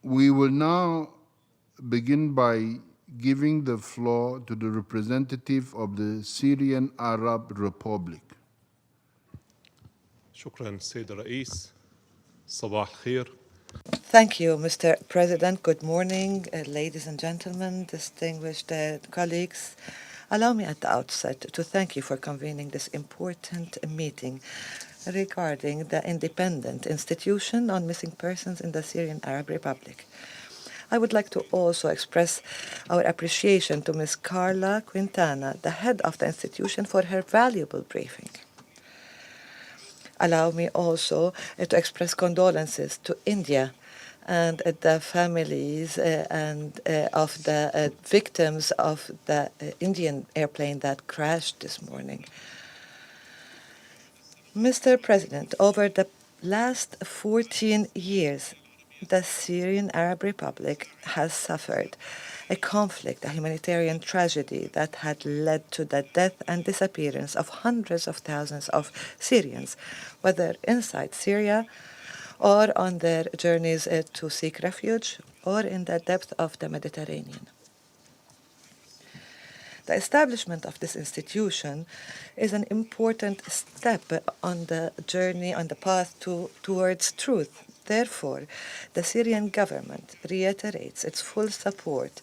We will now begin by giving the floor to the representative of the Syrian Arab Republic. شكرا السيد الرئيس. صباح الخير. Thank you, Mr. President. Good morning, ladies and gentlemen, distinguished colleagues. Allow me at the outset to thank you for convening this important meeting regarding the independent institution on missing persons in the Syrian Arab Republic. I would like to also express our appreciation to Ms. Carla Quintana, the head of the institution, for her valuable briefing. Allow me also to express condolences to India and the families of the victims of the Indian airplane that crashed this morning. Mr. President, over the last 14 years, the Syrian Arab Republic has suffered a conflict, a humanitarian tragedy that had led to the death and disappearance of hundreds of thousands of Syrians, whether inside Syria or on their journeys to seek refuge or in the depth of the Mediterranean. The establishment of this institution is an important step on the journey, on the path towards truth. Therefore, the Syrian government reiterates its full support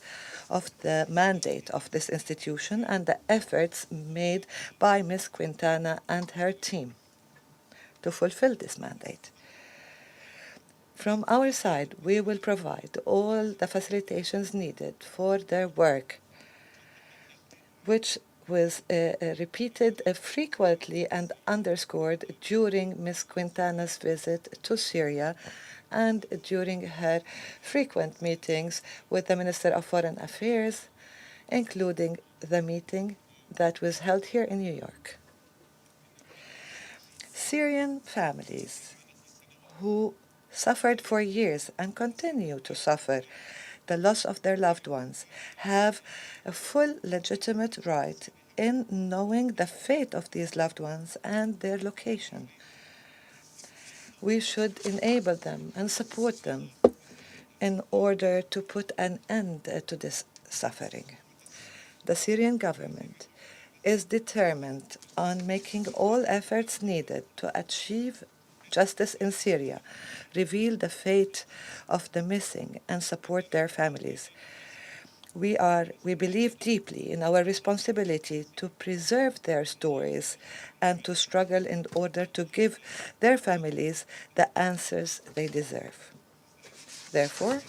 of the mandate of this institution and the efforts made by Ms. Quintana and her team to fulfill this mandate. From our side, we will provide all the facilitations needed for their work, which was repeated frequently and underscored during Ms. Quintana's visit to Syria and during her frequent meetings with the Minister of Foreign Affairs, including the meeting that was held here in New York. Syrian families who suffered for years and continue to suffer the loss of their loved ones have a full legitimate right in knowing the fate of these loved ones and their location. We should enable them and support them in order to put an end to this suffering. The Syrian government is determined on making all efforts needed to achieve justice in Syria, reveal the fate of the missing, and support their families. We believe deeply in our responsibility to preserve their stories and to struggle in order to give their families the answers they deserve. Therefore,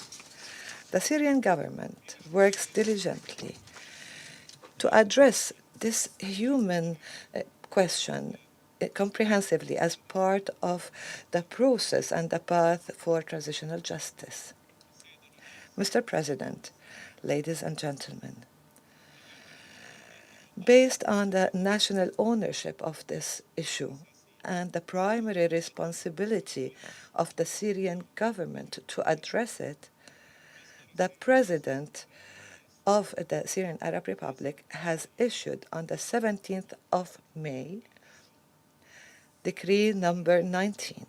the Syrian government works diligently to address this human question comprehensively as part of the process and the path for transitional justice. Mr. President, ladies and gentlemen, based on the national ownership of this issue and the primary responsibility of the Syrian government to address it, the President of the Syrian Arab Republic has issued on the 17th of May Decree number 19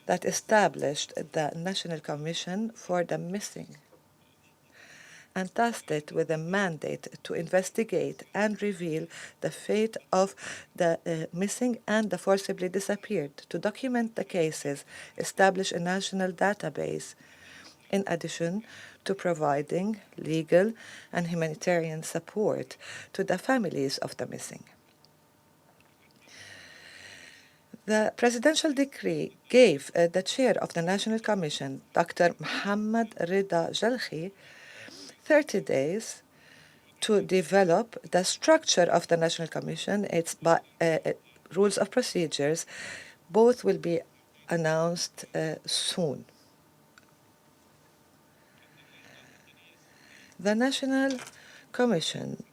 that established the National Commission for the Missing and tasked it with a mandate to investigate and reveal the fate of the missing and the forcibly disappeared, to document the cases, establish a national database, in addition to providing legal and humanitarian support to the families of the missing. The presidential decree gave the chair of the National Commission, Dr. Mohammed Rida Jalhi, 30 days to develop the structure of the National Commission, its rules of procedures. Both will be announced soon. The National Commission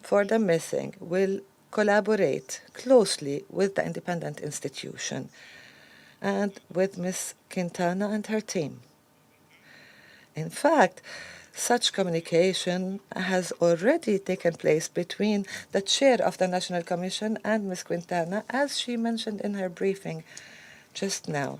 for the Missing will collaborate closely with the independent institution and with Ms. Quintana and her team. In fact, such communication has already taken place between the chair of the National Commission and Ms. Quintana, as she mentioned in her briefing just now.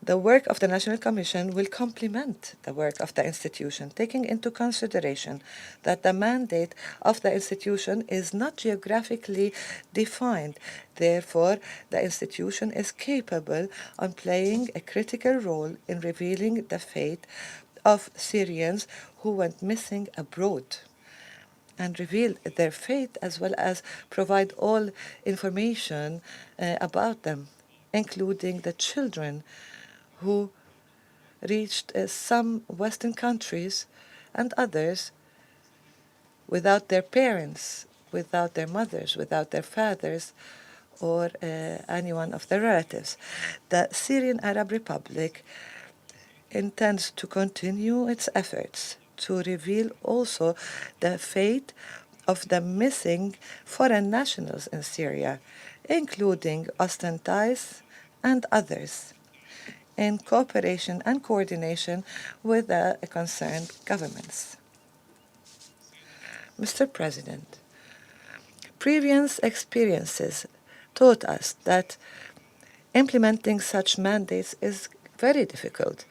The work of the National Commission will complement the work of the institution, taking into consideration that the mandate of the institution is not geographically defined. Therefore, the institution is capable of playing a critical role in revealing the fate of Syrians who went missing abroad and reveal their fate as well as provide all information about them, including the children who reached some Western countries and others without their parents, without their mothers, without their fathers, or any one of their relatives. The Syrian Arab Republic intends to continue its efforts to reveal also the fate of the missing foreign nationals in Syria, including Ostentais and others, in cooperation and coordination with the concerned governments. Mr. President, previous experiences taught us that implementing such mandates is very difficult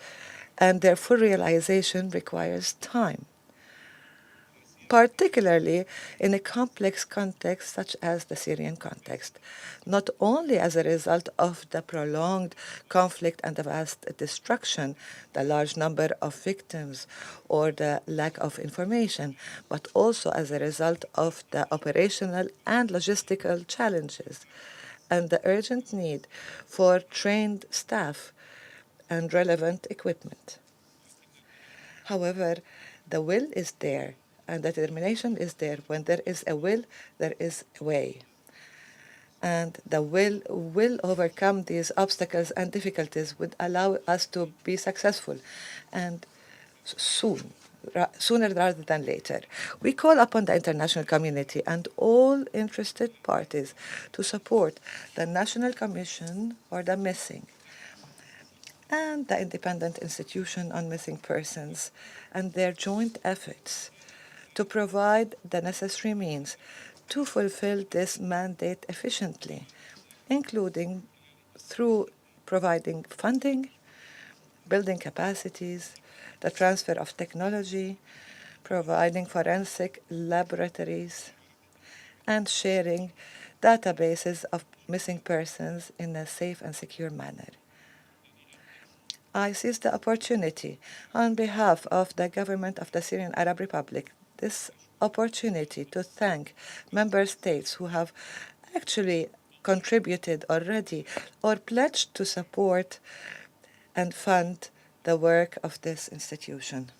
and their full realization requires time, particularly in a complex context such as the Syrian context, not only as a result of the prolonged conflict and the vast destruction, the large number of victims, or the lack of information, but also as a result of the operational and logistical challenges and the urgent need for trained staff and relevant equipment. However, the will is there and the determination is there. When there is a will, there is a way. And the will overcome these obstacles and difficulties would allow us to be successful and sooner rather than later. We call upon the international community and all interested parties to support the National Commission for the Missing and the Independent Institution on Missing Persons and their joint efforts to provide the necessary means to fulfill this mandate efficiently, including through providing funding, building capacities, the transfer of technology, providing forensic laboratories, and sharing databases of missing persons in a safe and secure manner. I seize the opportunity on behalf of the government of the Syrian Arab Republic, this opportunity to thank member states who have actually contributed already or pledged to support and fund the work of this institution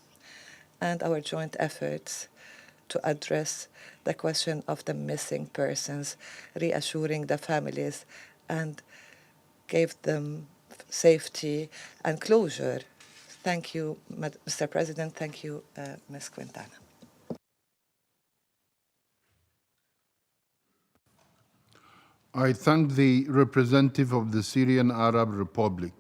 and our joint efforts to address the question of the missing persons, reassuring the families and gave them safety and closure. Thank you, Mr. President. Thank you, Ms. Quintana. I thank the representative of the Syrian Arab Republic.